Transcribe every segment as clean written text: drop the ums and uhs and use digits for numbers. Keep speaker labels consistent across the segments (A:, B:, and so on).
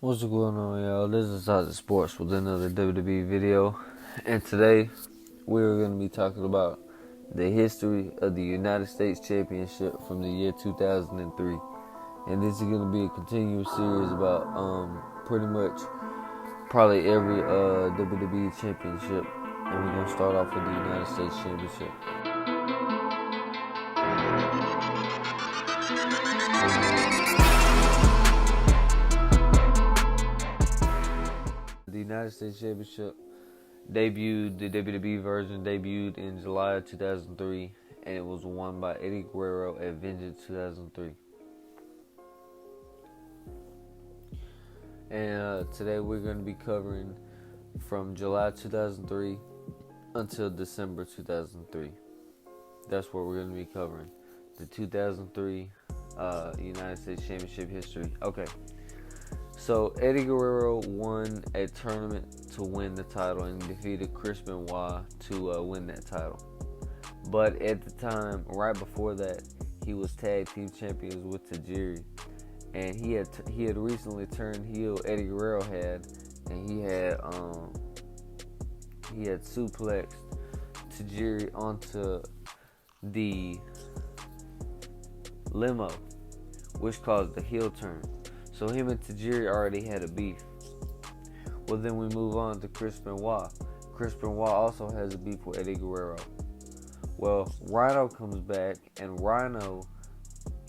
A: What's going on, y'all? This is Toxic Sports with another WWE video, and today we're going to be talking about the history of the United States Championship from the year 2003. And this is going to be a continuous series about pretty much probably every WWE Championship, and we're going to start off with the United States Championship. The United States Championship debuted, the WWE version debuted in July of 2003, and it was won by Eddie Guerrero at Vengeance 2003. And today we're going to be covering from July 2003 until December 2003. That's what we're going to be covering. The 2003 United States Championship history. Okay. So Eddie Guerrero won a tournament to win the title and defeated Chris Benoit to win that title. But at the time, right before that, he was tag team champions with Tajiri, and he had recently turned heel. Eddie Guerrero had, and he had suplexed Tajiri onto the limo, which caused the heel turn. So him and Tajiri already had a beef. Well, then we move on to Chris Benoit. Chris Benoit also has a beef with Eddie Guerrero. Well, Rhino comes back, and Rhino,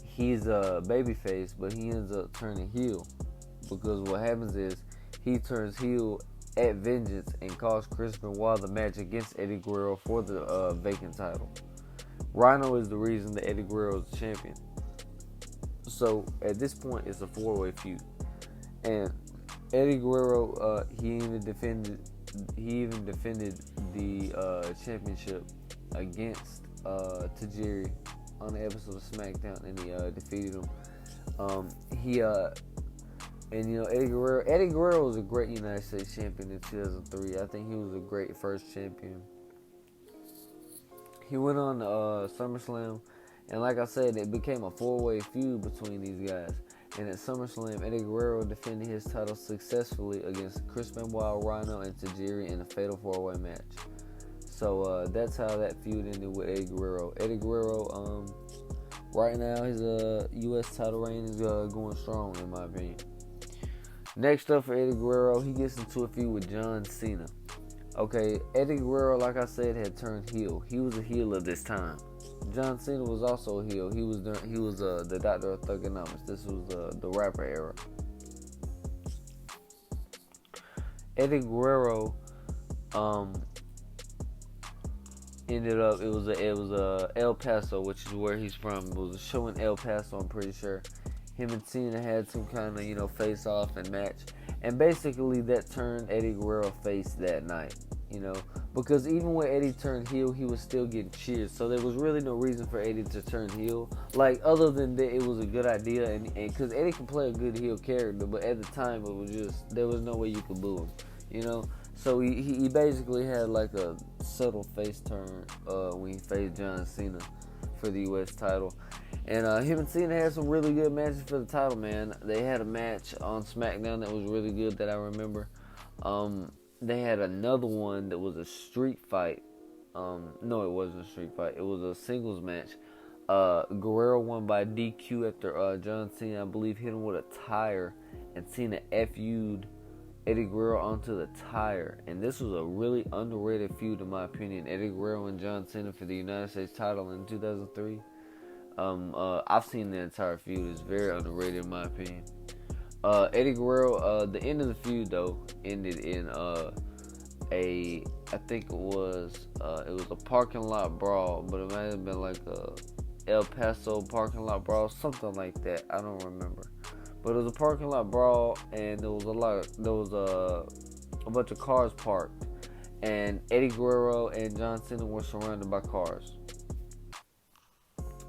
A: he's a babyface, but he ends up turning heel. Because what happens is, he turns heel at Vengeance and costs Chris Benoit the match against Eddie Guerrero for the vacant title. Rhino is the reason that Eddie Guerrero is the champion. So at this point, it's a four-way feud, and Eddie Guerrero he even defended the championship against Tajiri on the episode of SmackDown, and he defeated him. Eddie Guerrero was a great United States champion in 2003. I think he was a great first champion. He went on SummerSlam. And like I said, it became a four-way feud between these guys. And at SummerSlam, Eddie Guerrero defended his title successfully against Chris Benoit, Rhino, and Tajiri in a fatal four-way match. So that's how that feud ended with Eddie Guerrero. Eddie Guerrero, right now, his U.S. title reign is going strong, in my opinion. Next up for Eddie Guerrero, he gets into a feud with John Cena. Okay, Eddie Guerrero, like I said, had turned heel. He was a heel at this time. John Cena was also a heel. He was the Doctor of Thugonomics. This was the rapper era. Eddie Guerrero ended up. It was El Paso, which is where he's from. It was a show in El Paso, I'm pretty sure. Him and Cena had some kind of face off and match, and basically that turned Eddie Guerrero face that night. Because even when Eddie turned heel, he was still getting cheers. So there was really no reason for Eddie to turn heel. Like, other than that, it was a good idea. And because Eddie can play a good heel character, but at the time, it was just, there was no way you could boo him, So he basically had like a subtle face turn when he faced John Cena for the U.S. title. And him and Cena had some really good matches for the title, man. They had a match on SmackDown that was really good that I remember. They had another one that was a street fight. No, it wasn't a street fight. It was a singles match. Guerrero won by DQ after John Cena, I believe, hit him with a tire. And Cena FU'd Eddie Guerrero onto the tire. And this was a really underrated feud, in my opinion. Eddie Guerrero and John Cena for the United States title in 2003. I've seen the entire feud. It's very underrated, in my opinion. Eddie Guerrero, the end of the feud though ended in I think it was a parking lot brawl, but it might have been like a El Paso parking lot brawl, something like that. I don't remember, but it was a parking lot brawl, and there was a bunch of cars parked, and Eddie Guerrero and John Cena were surrounded by cars.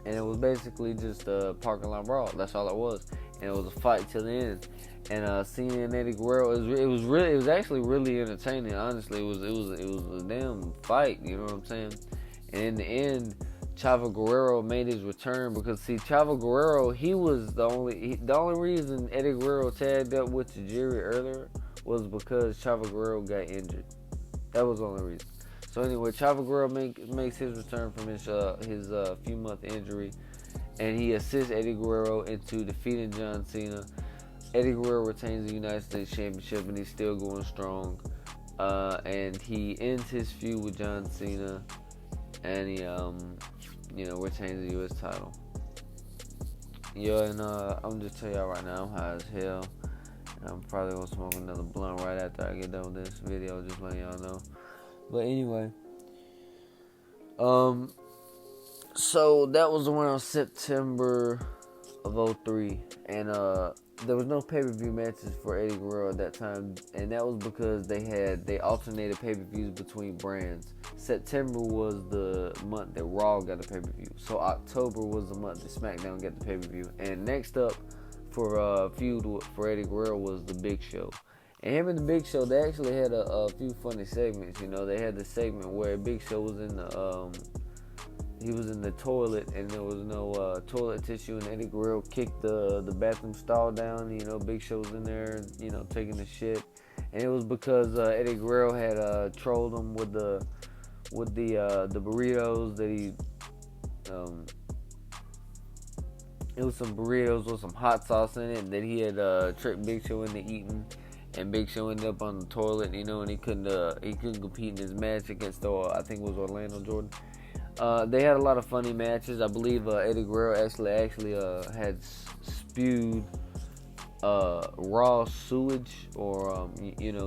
A: And it was basically just a parking lot brawl. That's all it was. And it was a fight till the end. And Cena and Eddie Guerrero, it was actually really entertaining. Honestly, it was a damn fight. You know what I'm saying? And in the end, Chavo Guerrero made his return because see, Chavo Guerrero, he was the only reason Eddie Guerrero tagged up with Tajiri earlier was because Chavo Guerrero got injured. That was the only reason. So anyway, Chavo Guerrero makes his return from his few month injury, and he assists Eddie Guerrero into defeating John Cena. Eddie Guerrero retains the United States Championship, and he's still going strong. And he ends his feud with John Cena, and he retains the U.S. title. And I'm just telling y'all right now, I'm high as hell. And I'm probably gonna smoke another blunt right after I get done with this video, just letting y'all know. But anyway, so that was around September of 03, and there was no pay-per-view matches for Eddie Guerrero at that time, and that was because they alternated pay-per-views between brands. September was the month that Raw got a pay-per-view, so October was the month that SmackDown got the pay-per-view. And next up for feud for Eddie Guerrero was the Big Show. And him and the Big Show, they actually had a few funny segments. You know, they had the segment where Big Show was in the toilet, and there was no toilet tissue, and Eddie Guerrero kicked the bathroom stall down. You know, Big Show was in there, you know, taking the shit, and it was because Eddie Guerrero had trolled him with the burritos that he it was some burritos with some hot sauce in it that he had tricked Big Show into eating. And Big Show ended up on the toilet, you know, and he couldn't compete in his match against I think it was Orlando Jordan. They had a lot of funny matches. I believe Eddie Guerrero actually had spewed raw sewage or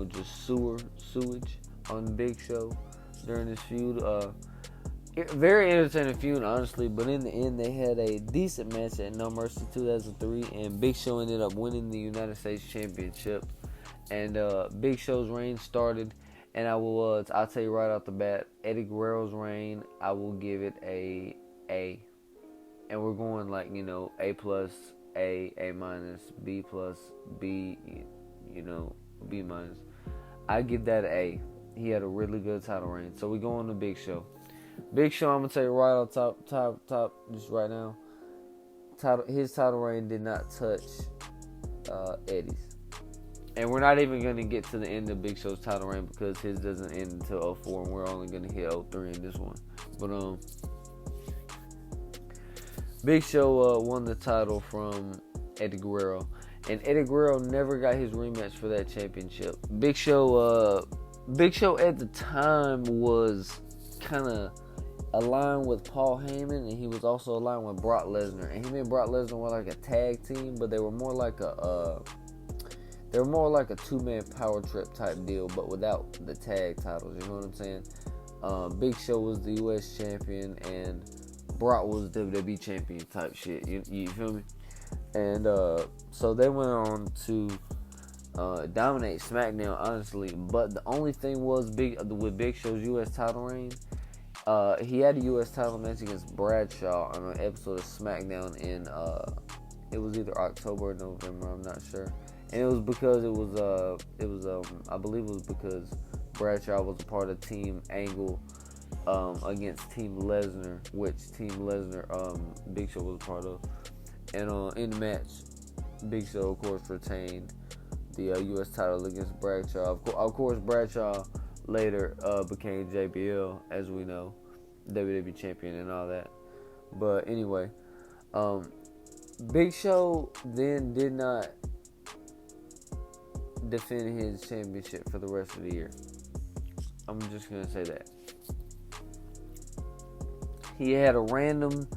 A: just sewage on the Big Show during this feud. Very entertaining feud, honestly, but in the end they had a decent match at No Mercy 2003, and Big Show ended up winning the United States Championship. And Big Show's reign started, and I'll tell you right off the bat, Eddie Guerrero's reign, I will give it a A. And we're going like, A plus, A minus, B plus, B, B minus. I give that an A. He had a really good title reign. So we go on to Big Show. Big Show, I'm gonna tell you right off top, just right now. His title reign did not touch Eddie's. And we're not even going to get to the end of Big Show's title reign because his doesn't end until 04, and we're only going to hit 03 in this one. But Big Show won the title from Eddie Guerrero, and Eddie Guerrero never got his rematch for that championship. Big Show at the time was kind of aligned with Paul Heyman, and he was also aligned with Brock Lesnar. And him and Brock Lesnar were like a tag team, but they were more like a two-man power trip type deal, but without the tag titles. You know what I'm saying? Big Show was the U.S. champion, and Brock was WWE champion type shit. You feel me? And so they went on to dominate SmackDown, honestly. But the only thing was with Big Show's U.S. title reign, he had a U.S. title match against Bradshaw on an episode of SmackDown in it was either October or November. I'm not sure. And it was because I believe it was because Bradshaw was a part of Team Angle against Team Lesnar, which Team Lesnar Big Show was a part of. And in the match, Big Show, of course, retained the U.S. title against Bradshaw. Of course, Bradshaw later became JBL, as we know, WWE champion and all that. But anyway, Big Show then did not defend his championship for the rest of the year. I'm just gonna say that. He had a random,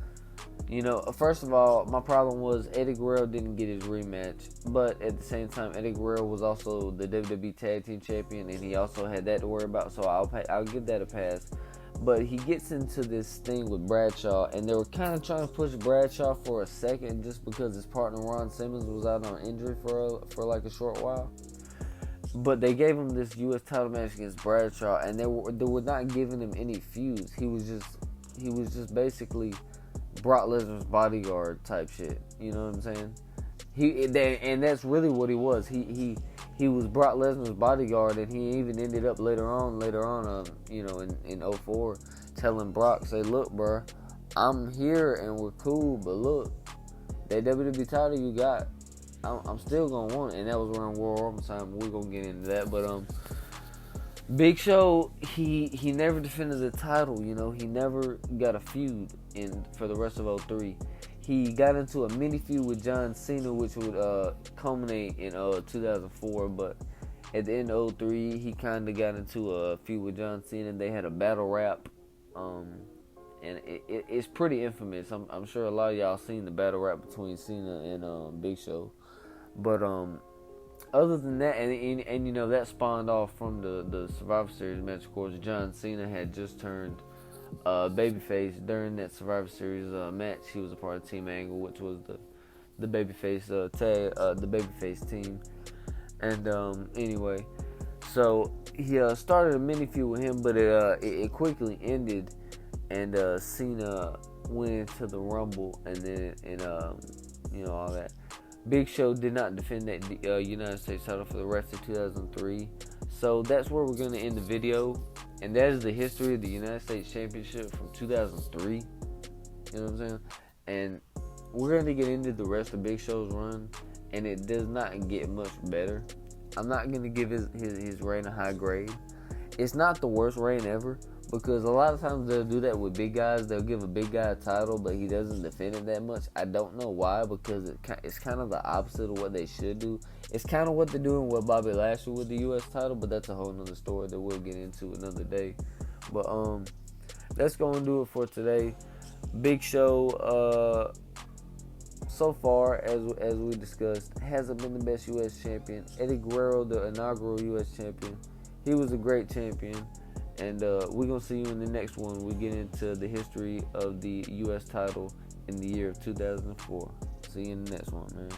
A: first of all, my problem was Eddie Guerrero didn't get his rematch, but at the same time, Eddie Guerrero was also the WWE Tag Team Champion, and he also had that to worry about, so I'll give that a pass. But he gets into this thing with Bradshaw, and they were kind of trying to push Bradshaw for a second just because his partner Ron Simmons was out on injury for like a short while. But they gave him this U.S. title match against Bradshaw, and they were not giving him any feuds. He was just basically Brock Lesnar's bodyguard type shit. You know what I'm saying? And that's really what he was. He was Brock Lesnar's bodyguard, and he even ended up later on, in 04, telling Brock, say, look, bro, I'm here and we're cool, but look, that WWE title you got, I'm still gonna want it. And that was around Royal Rumble time. We're gonna get into that, but Big Show, he never defended the title. You know, he never got a feud for the rest of '03. He got into a mini feud with John Cena, which would culminate in 2004. But at the end of '03, he kind of got into a feud with John Cena. They had a battle rap, and it's pretty infamous. I'm sure a lot of y'all seen the battle rap between Cena and Big Show. But other than that, and you know, that spawned off from the Survivor Series match. Of course, John Cena had just turned babyface during that Survivor Series match. He was a part of Team Angle, which was the babyface the babyface team. And anyway, so he started a mini feud with him, but it quickly ended, and Cena went into the Rumble, and then you know, all that. Big Show did not defend that United States title for the rest of 2003. So that's where we're going to end the video. And that is the history of the United States Championship from 2003. You know what I'm saying? And we're going to get into the rest of Big Show's run. And it does not get much better. I'm not going to give his reign a high grade. It's not the worst reign ever. Because a lot of times they'll do that with big guys. They'll give a big guy a title, but he doesn't defend it that much. I don't know why, because it's kind of the opposite of what they should do. It's kind of what they're doing with Bobby Lashley with the U.S. title, but that's a whole nother story that we'll get into another day. But that's going to do it for today. Big Show, so far, as we discussed, hasn't been the best U.S. champion. Eddie Guerrero, the inaugural U.S. champion, he was a great champion. And we're going to see you in the next one. We get into the history of the U.S. title in the year of 2004. See you in the next one, man.